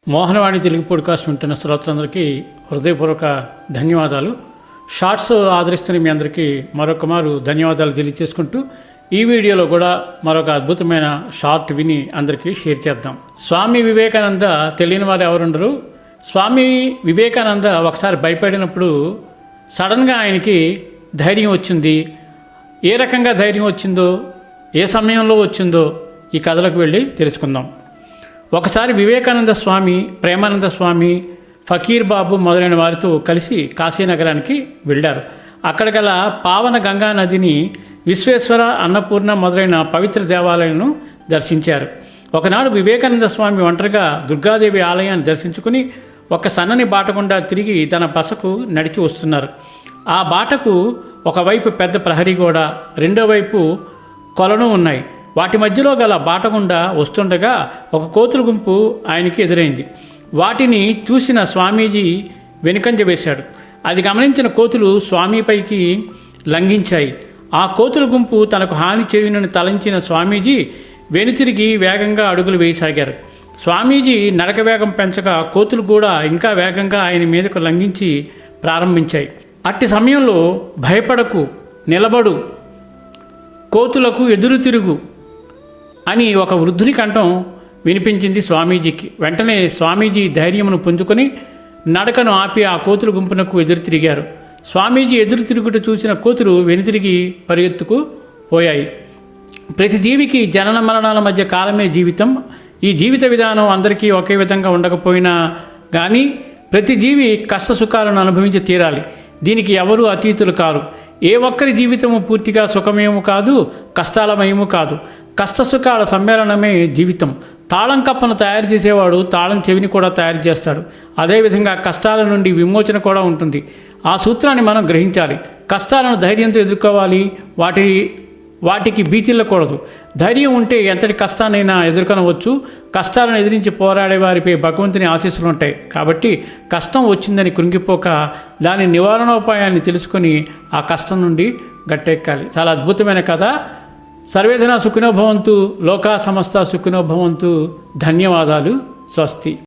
Mohanavani Telugu podcast వింటున్న శ్రోతలందరికీ హృదయపూర్వక ధన్యవాదాలు. షార్ట్స్ ఆదరిస్తున్న మీ అందరికీ మరొకమారు ధన్యవాదాలు తెలియజేసుకుంటూ ఈ వీడియోలో కూడా మరొక అద్భుతమైన షార్ట్ విని అందరికీ షేర్ చేద్దాం. స్వామి వివేకానంద తెలియని వారు ఎవరుండరు. స్వామి వివేకానంద ఒకసారి భయపడినప్పుడు సడన్గా ఆయనకి ధైర్యం వచ్చింది. ఏ రకంగా ధైర్యం వచ్చిందో, ఏ సమయంలో వచ్చిందో ఈ కథలకు వెళ్ళి తెలుసుకుందాం. ఒకసారి వివేకానంద స్వామి, ప్రేమానంద స్వామి, ఫకీర్ బాబు మొదలైన వారితో కలిసి కాశీనగరానికి వెళ్ళారు. అక్కడ గల పావన గంగా నదిని, విశ్వేశ్వర, అన్నపూర్ణ మొదలైన పవిత్ర దేవాలయాలను దర్శించారు. ఒకనాడు వివేకానంద స్వామి ఒంటరిగా దుర్గాదేవి ఆలయాన్ని దర్శించుకుని ఒక సన్నని బాట గుండా తిరిగి తన బసకు నడిచి వస్తున్నారు. ఆ బాటకు ఒకవైపు పెద్ద ప్రహరీ గోడ, రెండో వైపు కొలను ఉన్నాయి. వాటి మధ్యలో గల బాట గుండా వస్తుండగా ఒక కోతుల గుంపు ఆయనకి ఎదురైంది. వాటిని చూసిన స్వామీజీ వెనుకంజ వేశాడు. అది గమనించిన కోతులు స్వామిపైకి లంఘించాయి. ఆ కోతుల గుంపు తనకు హాని చేయునని తలంచిన స్వామీజీ వెనుతిరిగి వేగంగా అడుగులు వేయసాగారు. స్వామీజీ నడక వేగం పెంచగా కోతులు కూడా ఇంకా వేగంగా ఆయన మీదకు లంఘించి ప్రారంభించాయి. అట్టి సమయంలో భయపడకు, నిలబడు, కోతులకు ఎదురు తిరుగు అని ఒక వృద్ధుని కంఠం వినిపించింది స్వామీజీకి. వెంటనే స్వామీజీ ధైర్యమును పుంజుకొని నడకను ఆపి ఆ కోతుల గుంపునకు ఎదురు తిరిగారు. స్వామీజీ ఎదురు తిరుగుట చూసిన కోతులు వెనుతిరిగి పరిగెత్తుకు పోయాయి. ప్రతి జీవికి జనన మరణాల మధ్య కాలమే జీవితం. ఈ జీవిత విధానం అందరికీ ఒకే విధంగా ఉండకపోయినా కానీ ప్రతి జీవి కష్ట సుఖాలను అనుభవించి తీరాలి. దీనికి ఎవరూ అతీతులు కారు. ఏ ఒక్కరి జీవితము పూర్తిగా సుఖమేమూ కాదు, కష్టాలమయము కాదు. కష్టసుఖాల సమ్మేళనమే జీవితం. తాళం కప్పను తయారు చేసేవాడు తాళం చెవిని కూడా తయారు చేస్తాడు. అదేవిధంగా కష్టాల నుండి విమోచన కూడా ఉంటుంది. ఆ సూత్రాన్ని మనం గ్రహించాలి. కష్టాలను ధైర్యంతో ఎదుర్కోవాలి. వాటికి భీతిల్లకూడదు. ధైర్యం ఉంటే ఎంతటి కష్టాన్నైనా ఎదుర్కొనవచ్చు. కష్టాలను ఎదిరించి పోరాడే వారిపై భగవంతుని ఆశీస్సులు ఉంటాయి. కాబట్టి కష్టం వచ్చిందని కృంగిపోక దాని నివారణోపాయాన్ని తెలుసుకొని ఆ కష్టం నుండి గట్టెక్కాలి. చాలా అద్భుతమైన కథ. సర్వేజన సుఖినో భవంతు, లోకా సమస్త సుఖినో భవంతు. ధన్యవాదాలు. స్వస్తి.